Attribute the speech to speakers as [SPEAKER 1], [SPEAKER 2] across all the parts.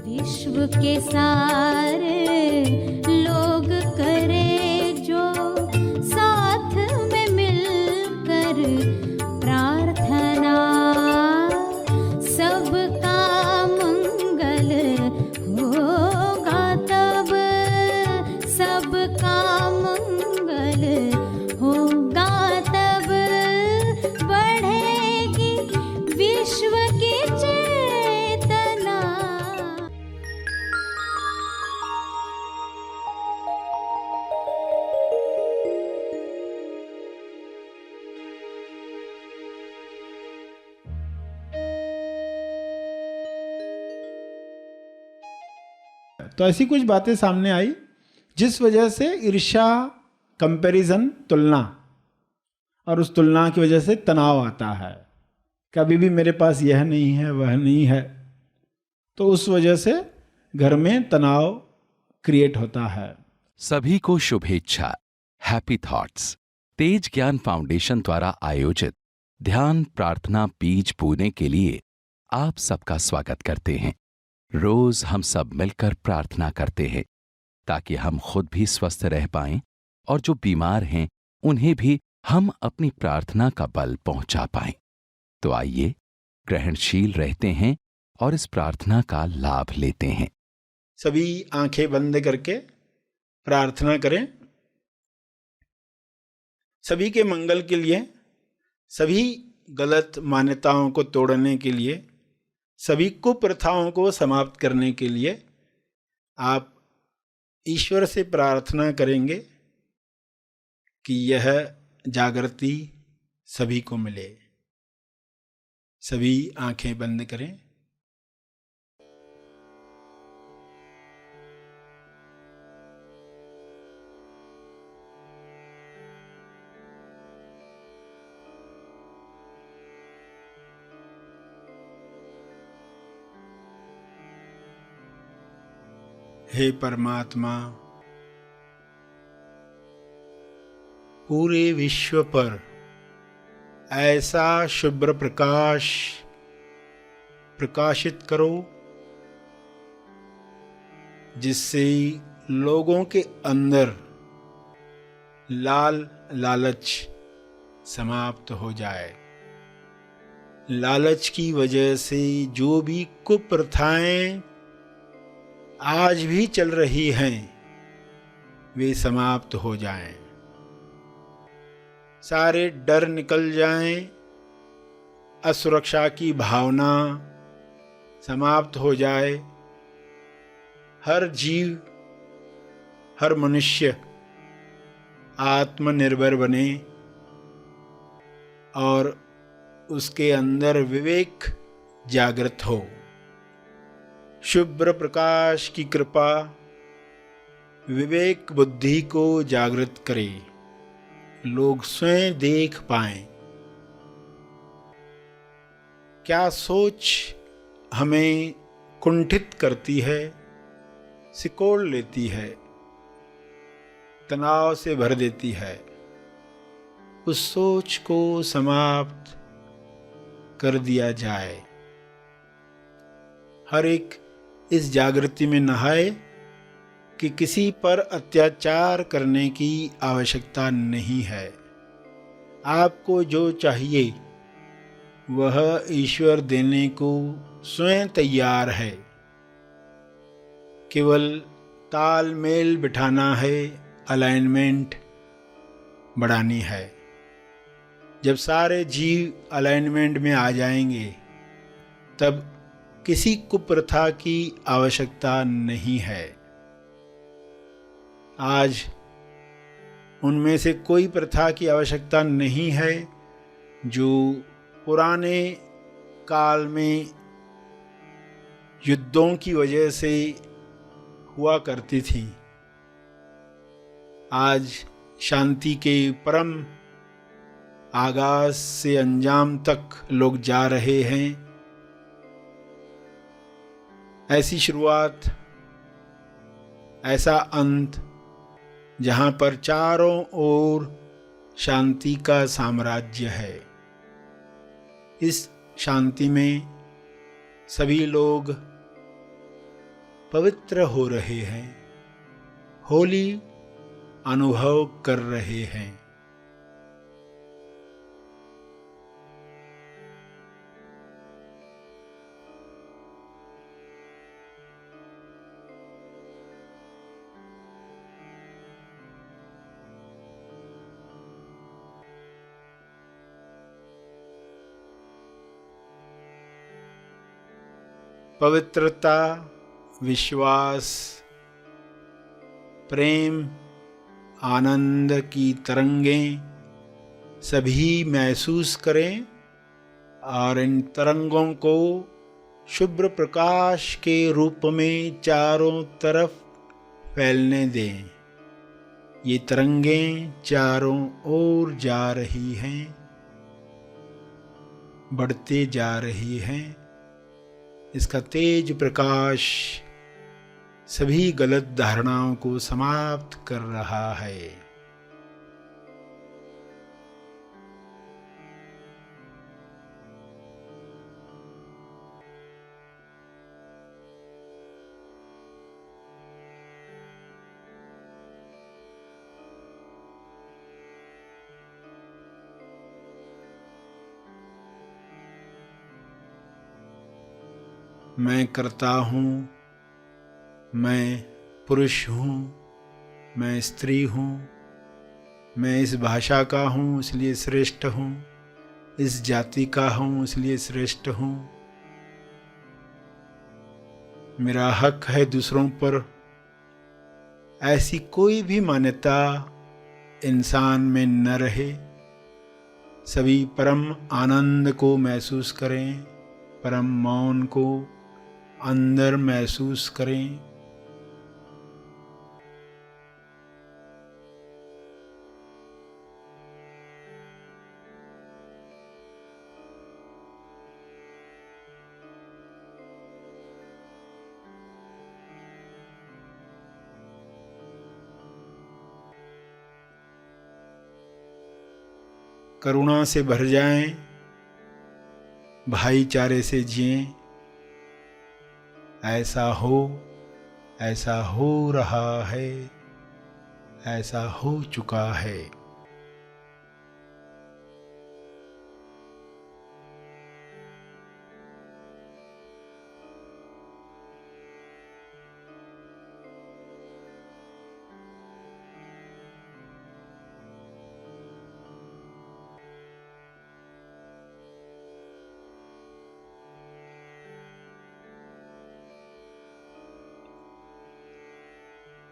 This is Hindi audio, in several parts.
[SPEAKER 1] विश्व के सारे लोग करे जो साथ में मिलकर प्रार्थना, सबका मंगल होगा तब, सबका मंगल होगा तब, बढ़ेगी विश्व की चेतना।
[SPEAKER 2] तो ऐसी कुछ बातें सामने आई जिस वजह से ईर्ष्या, कंपैरिजन, तुलना, और उस तुलना की वजह से तनाव आता है। कभी भी मेरे पास यह नहीं है, वह नहीं है, तो उस वजह से घर में तनाव क्रिएट होता है।
[SPEAKER 3] सभी को शुभेच्छा। हैप्पी थॉट्स तेज ज्ञान फाउंडेशन द्वारा आयोजित ध्यान प्रार्थना बीज बोने के लिए आप सबका स्वागत करते हैं। रोज हम सब मिलकर प्रार्थना करते हैं ताकि हम खुद भी स्वस्थ रह पाएं और जो बीमार हैं उन्हें भी हम अपनी प्रार्थना का बल पहुंचा पाएं। तो आइए ग्रहणशील रहते हैं और इस प्रार्थना का लाभ लेते हैं।
[SPEAKER 2] सभी आंखें बंद करके प्रार्थना करें। सभी के मंगल के लिए, सभी गलत मान्यताओं को तोड़ने के लिए, सभी कुप्रथाओं को समाप्त करने के लिए आप ईश्वर से प्रार्थना करेंगे कि यह जागृति सभी को मिले। सभी आंखें बंद करें। हे परमात्मा, पूरे विश्व पर ऐसा शुभ्र प्रकाश प्रकाशित करो जिससे लोगों के अंदर लालच समाप्त हो जाए। लालच की वजह से जो भी कुप्रथाएं आज भी चल रही हैं वे समाप्त हो जाएं। सारे डर निकल जाएं, असुरक्षा की भावना समाप्त हो जाए। हर जीव, हर मनुष्य आत्मनिर्भर बने और उसके अंदर विवेक जागृत हो। शुभ्र प्रकाश की कृपा विवेक बुद्धि को जागृत करे, लोग स्वयं देख पाएं क्या सोच हमें कुंठित करती है, सिकोड़ लेती है, तनाव से भर देती है। उस सोच को समाप्त कर दिया जाए। हर एक इस जागृति में नहाए कि किसी पर अत्याचार करने की आवश्यकता नहीं है। आपको जो चाहिए वह ईश्वर देने को स्वयं तैयार है। केवल तालमेल बिठाना है, अलाइनमेंट बढ़ानी है। जब सारे जीव अलाइनमेंट में आ जाएंगे तब किसी कुप्रथा की आवश्यकता नहीं है। आज उनमें से कोई प्रथा की आवश्यकता नहीं है जो पुराने काल में युद्धों की वजह से हुआ करती थी। आज शांति के परम आगाज से अंजाम तक लोग जा रहे हैं। ऐसी शुरुआत, ऐसा अंत जहाँ पर चारों ओर शांति का साम्राज्य है। इस शांति में सभी लोग पवित्र हो रहे हैं, होली अनुभव कर रहे हैं। पवित्रता, विश्वास, प्रेम, आनंद की तरंगें सभी महसूस करें और इन तरंगों को शुभ्र प्रकाश के रूप में चारों तरफ फैलने दें। ये तरंगें चारों ओर जा रही हैं, बढ़ते जा रही हैं। इसका तेज प्रकाश सभी गलत धारणाओं को समाप्त कर रहा है। मैं करता हूँ, मैं पुरुष हूँ, मैं स्त्री हूँ, मैं इस भाषा का हूँ इसलिए श्रेष्ठ हूँ, इस जाति का हूँ इसलिए श्रेष्ठ हूँ। मेरा हक है दूसरों पर। ऐसी कोई भी मान्यता इंसान में न रहे। सभी परम आनंद को महसूस करें, परम मौन को अंदर महसूस करें। करुणा से भर जाएं, भाईचारे से जिएं। ऐसा हो रहा है, ऐसा हो चुका है।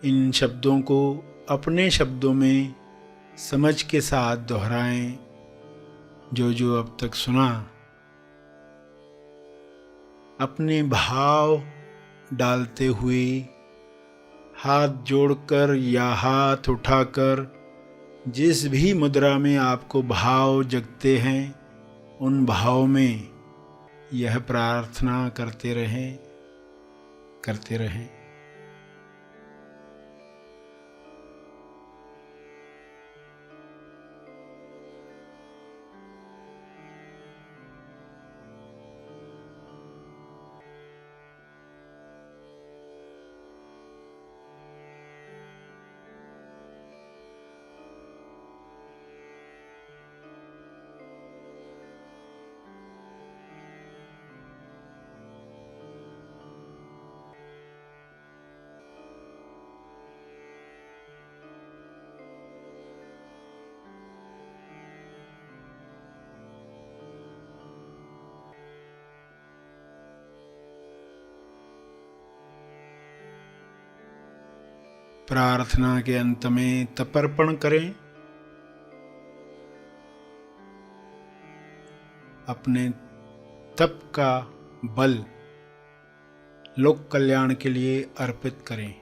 [SPEAKER 2] इन शब्दों को अपने शब्दों में समझ के साथ दोहराएं। जो अब तक सुना, अपने भाव डालते हुए हाथ जोड़कर या हाथ उठाकर जिस भी मुद्रा में आपको भाव जगते हैं, उन भाव में यह प्रार्थना करते रहें। प्रार्थना के अंत में तर्पण करें। अपने तप का बल लोक कल्याण के लिए अर्पित करें।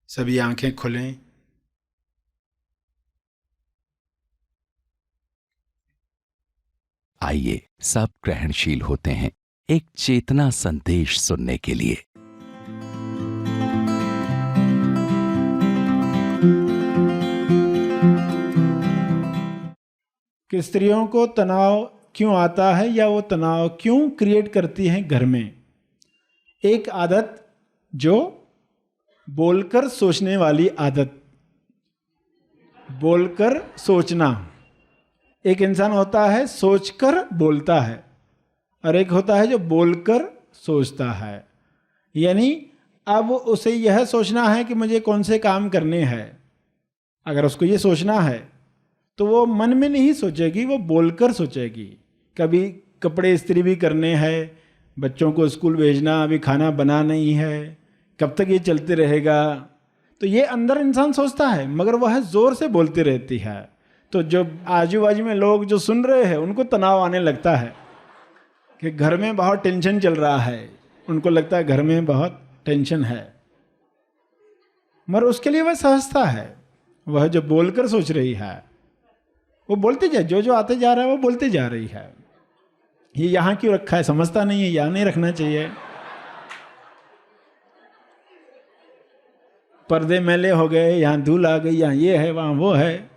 [SPEAKER 2] सभी आंखें खुलें।
[SPEAKER 3] आइए सब ग्रहणशील होते हैं एक चेतना संदेश सुनने के लिए।
[SPEAKER 2] कि स्त्रियों को तनाव क्यों आता है या वो तनाव क्यों क्रिएट करती हैं घर में। एक आदत जो बोलकर सोचने वाली आदत, बोलकर सोचना। एक इंसान होता है सोचकर बोलता है और एक होता है जो बोलकर सोचता है। यानी अब उसे यह सोचना है कि मुझे कौन से काम करने हैं। अगर उसको ये सोचना है तो वो मन में नहीं सोचेगी, वो बोलकर सोचेगी। कभी कपड़े इस्त्री भी करने हैं, बच्चों को स्कूल भेजना, अभी खाना बना नहीं है, कब तक ये चलते रहेगा। तो ये अंदर इंसान सोचता है मगर वह ज़ोर से बोलती रहती है। तो जो आजू बाजू में लोग जो सुन रहे हैं उनको तनाव आने लगता है कि घर में बहुत टेंशन चल रहा है। उनको लगता है घर में बहुत टेंशन है, मगर उसके लिए वह सहजता है। वह जो बोलकर सोच रही है वो बोलते जाए, जो जो आते जा रहा है वो बोलते जा रही है। ये यहाँ क्यों रखा है समझता नहीं है, यहाँ नहीं रखना चाहिए। पर्दे मैले हो गए, यहाँ धूल आ गई, यहाँ ये है वहाँ वो है,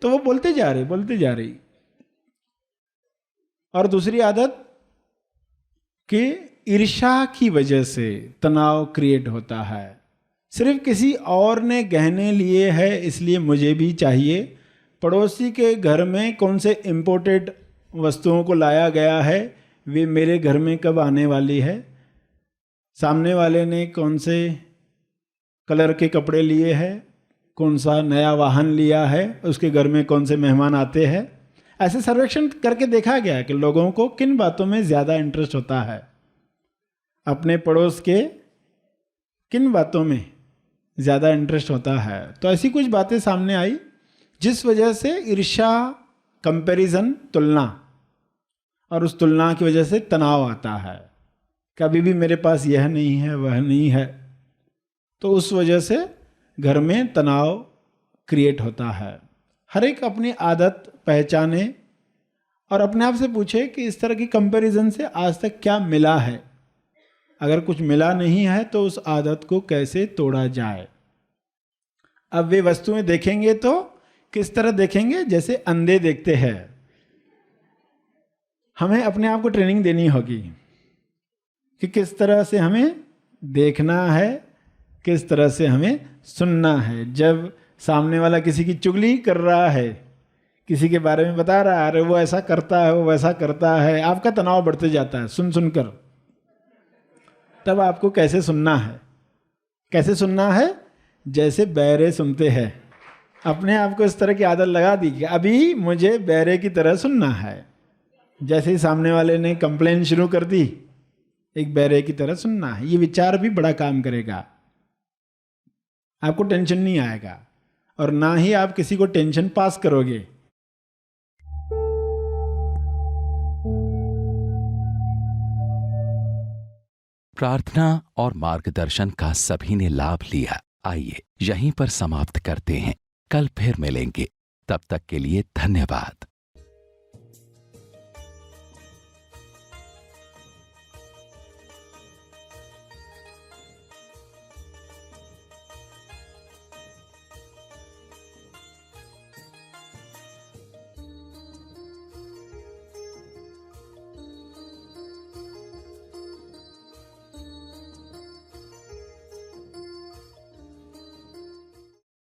[SPEAKER 2] तो वो बोलते जा रही। और दूसरी आदत कि ईर्ष्या की वजह से तनाव क्रिएट होता है। सिर्फ किसी और ने गहने लिए है इसलिए मुझे भी चाहिए। पड़ोसी के घर में कौन से इम्पोर्टेड वस्तुओं को लाया गया है, वे मेरे घर में कब आने वाली है। सामने वाले ने कौन से कलर के कपड़े लिए हैं, कौन सा नया वाहन लिया है, उसके घर में कौन से मेहमान आते हैं। ऐसे सर्वेक्षण करके देखा गया कि लोगों को किन बातों में ज़्यादा इंटरेस्ट होता है, अपने पड़ोस के किन बातों में ज़्यादा इंटरेस्ट होता है। तो ऐसी कुछ बातें सामने आई जिस वजह से ईर्ष्या, कंपैरिजन, तुलना, और उस तुलना की वजह से तनाव आता है। कभी भी मेरे पास यह नहीं है, वह नहीं है, तो उस वजह से घर में तनाव क्रिएट होता है। हर एक अपनी आदत पहचाने और अपने आप से पूछे कि इस तरह की कंपैरिजन से आज तक क्या मिला है। अगर कुछ मिला नहीं है तो उस आदत को कैसे तोड़ा जाए। अब वे वस्तुएं देखेंगे तो किस तरह देखेंगे, जैसे अंधे देखते हैं। हमें अपने आप को ट्रेनिंग देनी होगी कि किस तरह से हमें देखना है, किस तरह से हमें सुनना है। जब सामने वाला किसी की चुगली कर रहा है, किसी के बारे में बता रहा है, अरे वो ऐसा करता है, वो वैसा करता है, आपका तनाव बढ़ते जाता है सुन सुनकर। तब आपको कैसे सुनना है, कैसे सुनना है, जैसे बहरे सुनते हैं। अपने आप को इस तरह की आदत लगा दी कि अभी मुझे बहरे की तरह सुनना है। जैसे ही सामने वाले ने कंप्लेन शुरू कर दी, एक बहरे की तरह सुनना है। ये विचार भी बड़ा काम करेगा, आपको टेंशन नहीं आएगा और ना ही आप किसी को टेंशन पास करोगे।
[SPEAKER 3] प्रार्थना और मार्गदर्शन का सभी ने लाभ लिया। आइए यहीं पर समाप्त करते हैं, कल फिर मिलेंगे। तब तक के लिए धन्यवाद।